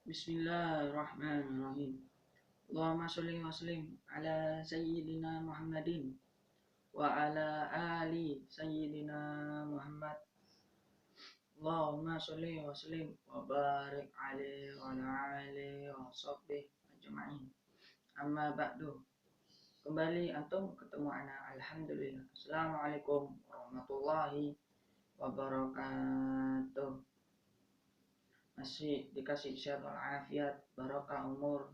Bismillahirrahmanirrahim. Allahumma sholli wa sallim ala sayyidina Muhammadin wa ala ali sayyidina Muhammad. Allahumma sholli wa sallim wa barik alaihi wa ala alihi wa sahbihi ajma'in. Amma ba'du. Kembali antum ketemu ana, alhamdulillah. Assalamualaikum warahmatullahi wabarakatuh. Masih dikasih sehat walafiat, barokah umur,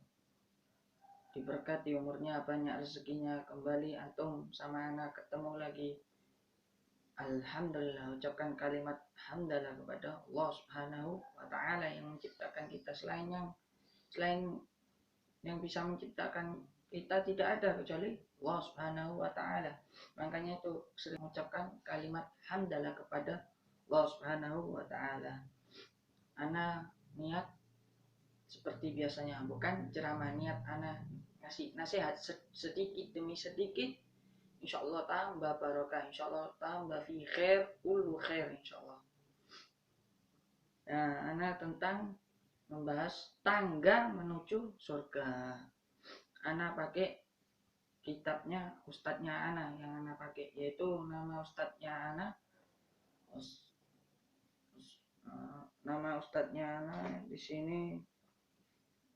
diberkati umurnya, banyak rezekinya. Kembali antum sama anak ketemu lagi. Alhamdulillah, ucapkan kalimat hamdalah kepada Allah Subhanahu wa taala yang menciptakan kita. Selain yang bisa menciptakan kita tidak ada kecuali Allah Subhanahu wa taala. Makanya itu sering mengucapkan kalimat hamdalah kepada Allah Subhanahu wa taala. Ana niat seperti biasanya, bukan ceramah, niat ana ngasih nasihat sedikit demi sedikit, insya Allah tambah barokah, insya Allah tambah fi khair, kullu khair insya Allah. Nah, ana tentang membahas tangga menuju surga. Ana pakai kitabnya ustadznya ana, yang ana pakai, yaitu nama ustadznya ana di sini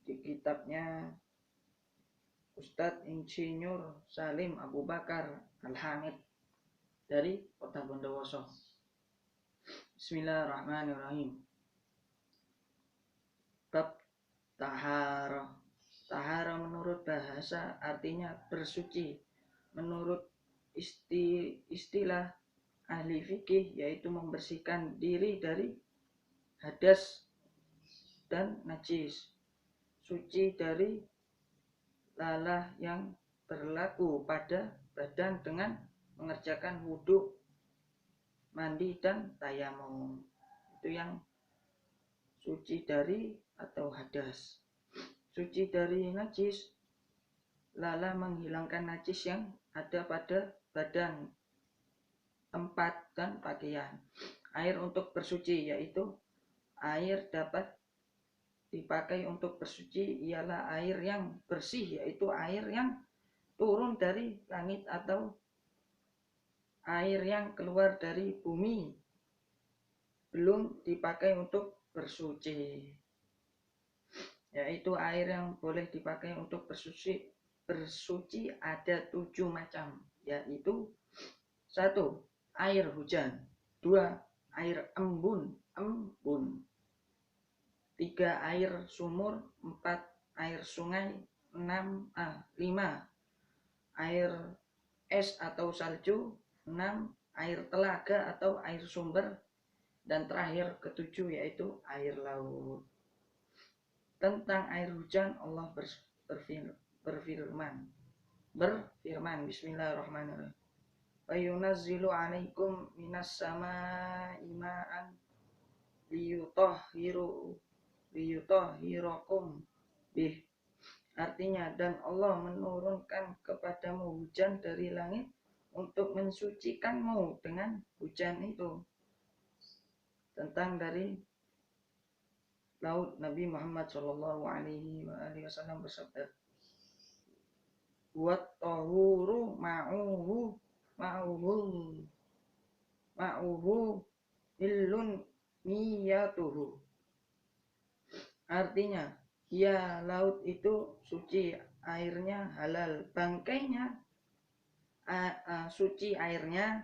di kitabnya Ustadz Insinyur Salim Abu Bakar Al-Hamid dari Kota Bondowoso. Bismillahirrahmanirrahim. Bab tahara. Tahara menurut bahasa artinya bersuci. Menurut istilah ahli fikih yaitu membersihkan diri dari hadas dan najis. Suci dari lalah yang berlaku pada badan dengan mengerjakan wudhu, mandi, dan tayamum. Itu yang suci dari atau hadas. Suci dari najis, lalah menghilangkan najis yang ada pada badan, tempat, dan pakaian. Air untuk bersuci, yaitu air dapat dipakai untuk bersuci ialah air yang bersih, yaitu air yang turun dari langit atau air yang keluar dari bumi, belum dipakai untuk bersuci. Yaitu air yang boleh dipakai untuk bersuci ada 7 macam, yaitu 1. Air hujan. 2. Air embun. 3. Air sumur. 4. Air sungai. 5. Air es atau salju. 6. Air telaga atau air sumber. Dan terakhir ke-7 yaitu air laut. Tentang air hujan Allah berfirman. Bismillahirrahmanirrahim. Wa yunazzilu 'alaikum minas samaa'i ma'an liyutahhirakum bih. Artinya, dan Allah menurunkan kepadamu hujan dari langit untuk mensucikanmu dengan hujan itu. Tentang dari laut, Nabi Muhammad sallallahu alaihi wasallam bersabda, "Wa tahuru ma'uhu illun niyatuhu." Artinya, ya laut itu suci, airnya halal. Bangkainya suci airnya,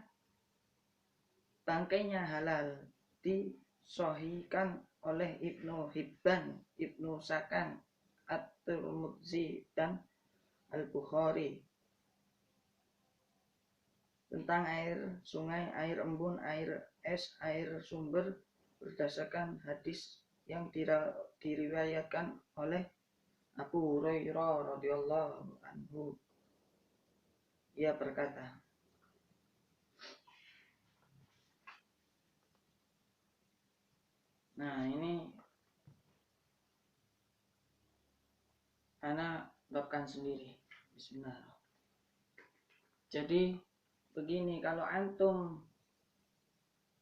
bangkainya halal. Disahihkan oleh Ibnu Hibban, Ibnu Sakan, At-Tirmidzi, dan Al-Bukhari. Tentang air sungai, air embun, air es, air sumber berdasarkan hadis yang diriwayatkan oleh Abu Hurairah radhiyallahu anhu. Ia berkata, nah ini anak babkan sendiri. Bismillah. Jadi begini, kalau antum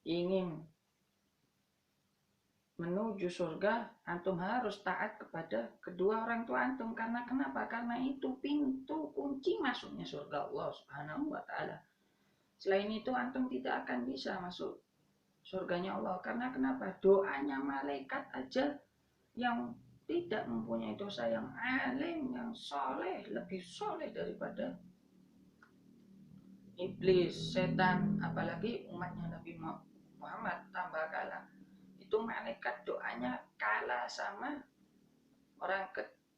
ingin menuju surga, antum harus taat kepada kedua orang tua antum. Karena kenapa? Karena itu pintu kunci masuknya surga Allah Subhanahu wa taala. Selain itu antum tidak akan bisa masuk surganya Allah. Karena kenapa? Doanya malaikat aja yang tidak mempunyai dosa, yang alim, yang soleh, lebih soleh daripada iblis, setan, apalagi umatnya Nabi Muhammad tambah kalah. Itu malaikat doanya kalah sama orang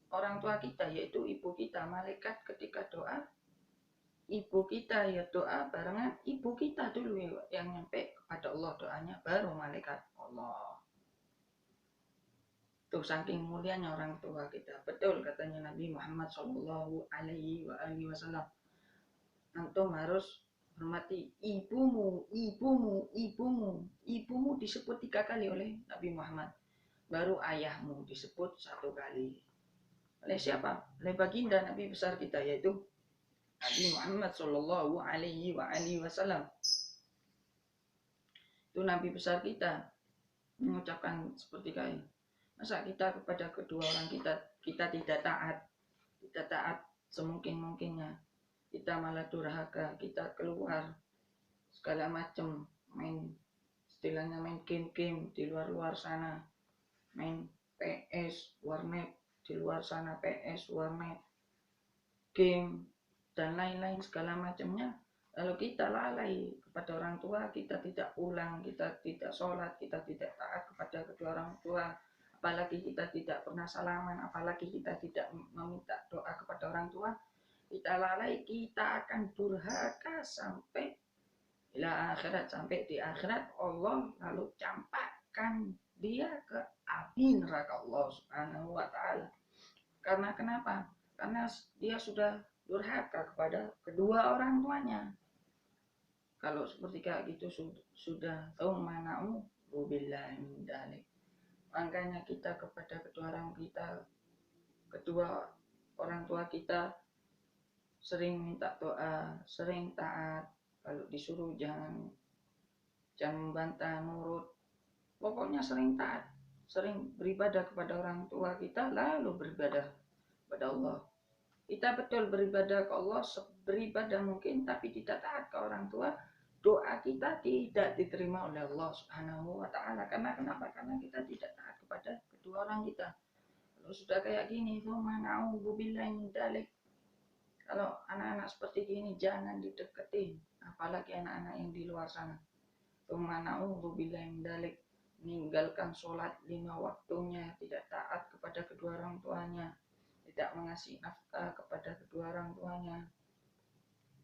orang tua kita, yaitu ibu kita. Malaikat ketika doa, ibu kita ya doa barengan ibu kita dulu yang nyampe kepada Allah doanya, baru malaikat Allah. Tuh saking mulianya orang tua kita. Betul katanya Nabi Muhammad Shallallahu Alaihi Wasallam. Antum harus hormati ibumu, ibumu, ibumu. Ibumu disebut 3 kali oleh Nabi Muhammad. Baru ayahmu disebut 1 kali. Oleh siapa? Oleh baginda Nabi besar kita, yaitu Nabi Muhammad Shallallahu Alaihi Wasallam. Itu Nabi besar kita mengucapkan seperti kali. Masa kita kepada kedua orang kita tidak taat, tidak taat semungkin-mungkinnya. Kita malah durhaka, kita keluar segala macam, main istilahnya main game-game di luar sana, main PS, warnet di luar sana, PS, warnet, game dan lain-lain segala macamnya. Lalu kita lalai kepada orang tua, kita tidak pulang, kita tidak sholat, kita tidak taat kepada kedua orang tua, apalagi kita tidak pernah salaman, apalagi kita tidak meminta doa kepada orang tua, kita lalai, kita akan durhaka sampai ila akhirat, sampai di akhirat Allah lalu campakkan dia ke api neraka Allah Subhanahu wa taala. Karena kenapa? Karena dia sudah durhaka kepada kedua orang tuanya. Kalau seperti kayak gitu sudah tahu mana'u billahi min dzalik. Makanya kita kepada kedua orang tua kita sering minta doa, sering taat. Kalau disuruh jangan membantah, nurut. Pokoknya sering taat, sering beribadah kepada orang tua kita, lalu beribadah kepada Allah. Kita betul beribadah ke Allah beribadah mungkin, tapi tidak taat ke orang tua, doa kita tidak diterima oleh Allah Subhanahu wa taala. Karena kenapa? Karena kita tidak taat kepada kedua orang kita. Kalau sudah kayak gini, na'udzubillahi min dzalik. Kalau anak-anak seperti ini jangan dideketin, apalagi anak-anak yang di luar sana. Na'udzubillahi min dzalik, meninggalkan sholat 5 waktunya, tidak taat kepada kedua orang tuanya, tidak mengasih nafkah kepada kedua orang tuanya.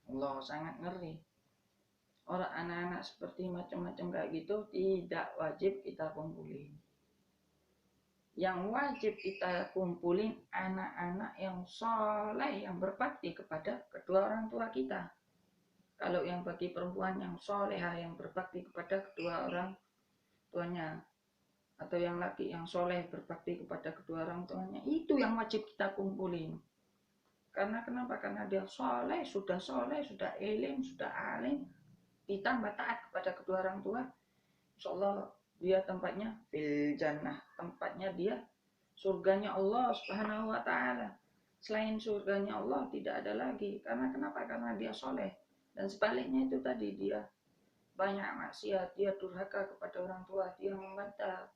Allah sangat ngeri. Orang anak-anak seperti macam-macam kayak gitu tidak wajib kita kumpulin. Yang wajib kita kumpulin anak-anak yang soleh, yang berbakti kepada kedua orang tua kita. Kalau yang bagi perempuan yang soleha, yang berbakti kepada kedua orang tuanya, atau yang laki yang soleh berbakti kepada kedua orang tuanya, itu yang wajib kita kumpulin. Karena kenapa? Karena dia soleh, sudah ilim, sudah alim, ditambah taat kepada kedua orang tua, insyaallah dia tempatnya fil jannah, tempatnya dia surganya Allah Subhanahu wa taala. Selain surganya Allah tidak ada lagi. Karena kenapa? Karena dia soleh. Dan sebaliknya itu tadi, dia banyak maksiat, dia durhaka kepada orang tua, dia membantah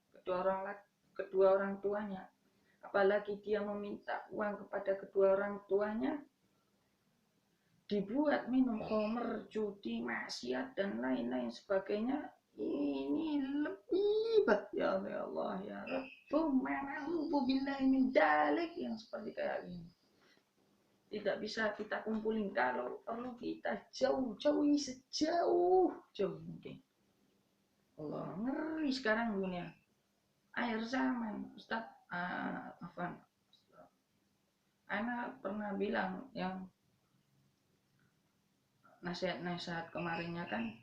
kedua orang tuanya, apalagi dia meminta uang kepada kedua orang tuanya, dibuat minum khamr, judi, maksiat dan lain-lain sebagainya. Ini lebih ya Allah ya Rabbu ma'udzubillahi min dzalik, yang seperti kayak ini tidak bisa kita kumpulin. Kalau perlu kita jauh-jauhi sejauh mungkin. Allah, ngeri sekarang dunia. Akhir zaman, Ustaz Afan. Ana pernah bilang yang nasihat-nasihat kemarinnya kan,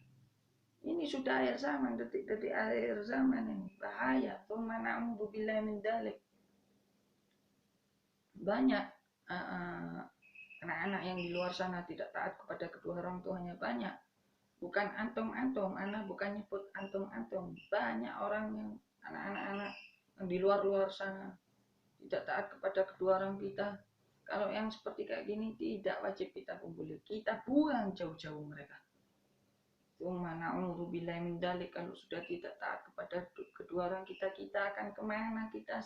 ini sudah akhir zaman, detik-detik akhir zaman ini bahaya. Tsumma na'udzubillahi min dzalik. Banyak anak-anak yang di luar sana tidak taat kepada kedua orang tuanya, banyak. Bukan antum-antum, anak bukan nyebut antum-antum. Banyak orang yang anak-anak yang di luar sana tidak taat kepada kedua orang kita. Kalau yang seperti kayak gini tidak wajib kita kumpuli, kita buang jauh-jauh mereka. Na'udzubillahi min dzalik. Kalau sudah tidak taat kepada kedua orang kita, kita akan kemana? Kita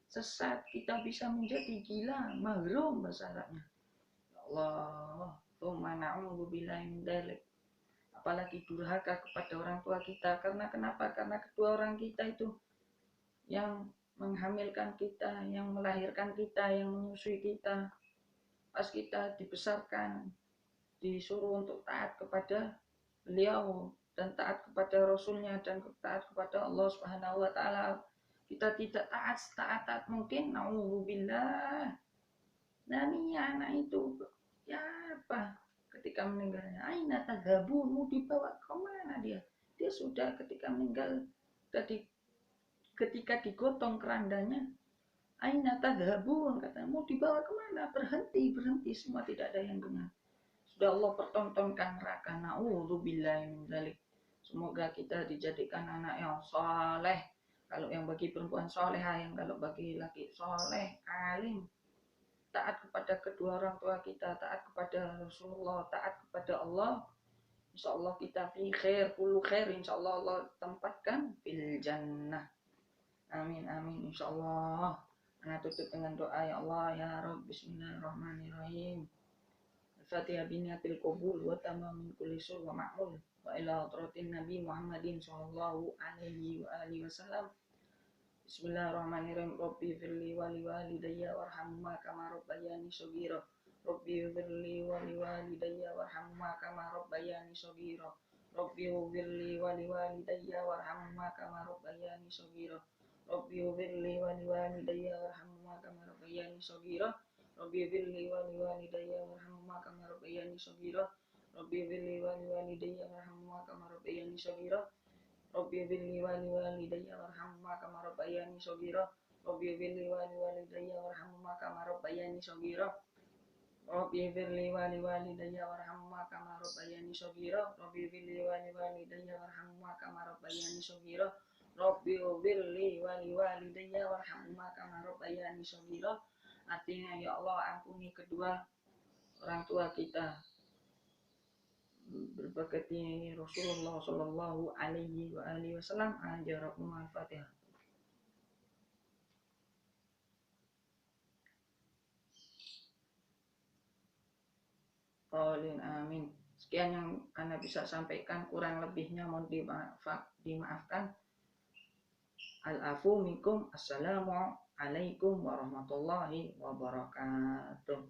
sesat, kita bisa menjadi gila, mahrum bahasa Arabnya. Ya Allah, na'udzubillahi min dzalik. Apalagi durhaka kepada orang tua kita. Karena kenapa? Karena kedua orang kita itu yang menghamilkan kita, yang melahirkan kita, yang menyusui kita. Pas kita dibesarkan, disuruh untuk taat kepada beliau dan taat kepada Rasulnya dan taat kepada Allah Subhanahu wa Ta'ala. Kita tidak taat mungkin, na'udzubillah. Nah ini anak itu, ya apa? Ketika meninggalnya, aina tadhabun, mau dibawa kemana dia? Dia sudah ketika meninggal, tadi ketika digotong kerandanya, aina tadhabun, katanya, mau dibawa kemana? Berhenti, semua tidak ada yang dengar. Sudah Allah pertontonkan neraka. Na'udzubillahi min dzalik. Semoga kita dijadikan anak yang soleh. Kalau yang bagi perempuan soleha, yang kalau bagi laki soleh, alim, taat kepada kedua orang tua kita, taat kepada Rasulullah, taat kepada Allah. Insya Allah kita fi khair, kullu khair. Insya Allah Allah tempatkan fil jannah. Amin, amin. Insya Allah. Ana tutup dengan doa, ya Allah, ya Rabb, bismillahirrahmanirrahim. Al-Fatihah biniatil qabul wa tamam min kulli sur wa ma'mul wa ila hadratin Nabi Muhammadin sallallahu alaihi wa alihi wasallam. Bismillahirrahmanirrahim. Rabbi firli wa liwalidayya warhamhuma kama rabbayani shaghira. Rabbi firli wa liwalidayya warhamhuma kama rabbayani shaghira. Rabbi firli wa liwalidayya warhamhuma kama rabbayani shaghira. Rabbi firli wa liwalidayya warhamhuma kama rabbayani shaghira. Rabbi firli wa liwalidayya warhamhuma kama rabbayani shaghira. Rabbi firli wa liwalidayya warhamhuma kama rabbayani shaghira. Rabbi firli wa liwalidayya warhamhuma kama rabbayani shaghira. Rabbi firli wa liwalidayya warhamhuma kama rabbayani shaghira. Rabbi firli wa liwalidayya warhamhuma kama rabbayani shaghira. Rabbi firli wa liwalidayya warhamhuma kama rabbayani shaghira. Rabbi firli wa liwalidayya warhamhuma kama rabbayani shaghira. Artinya, ya Allah, ampuni kedua orang tua kita. Berberkati Rasulullah Shallallahu Alaihi Wasallam. Ajarakum al-Fatihah. Qalin amin. Sekian yang Anda bisa sampaikan, kurang lebihnya mohon dimaafkan. Al-afu minkum. Assalamualaikum warahmatullahi wabarakatuh.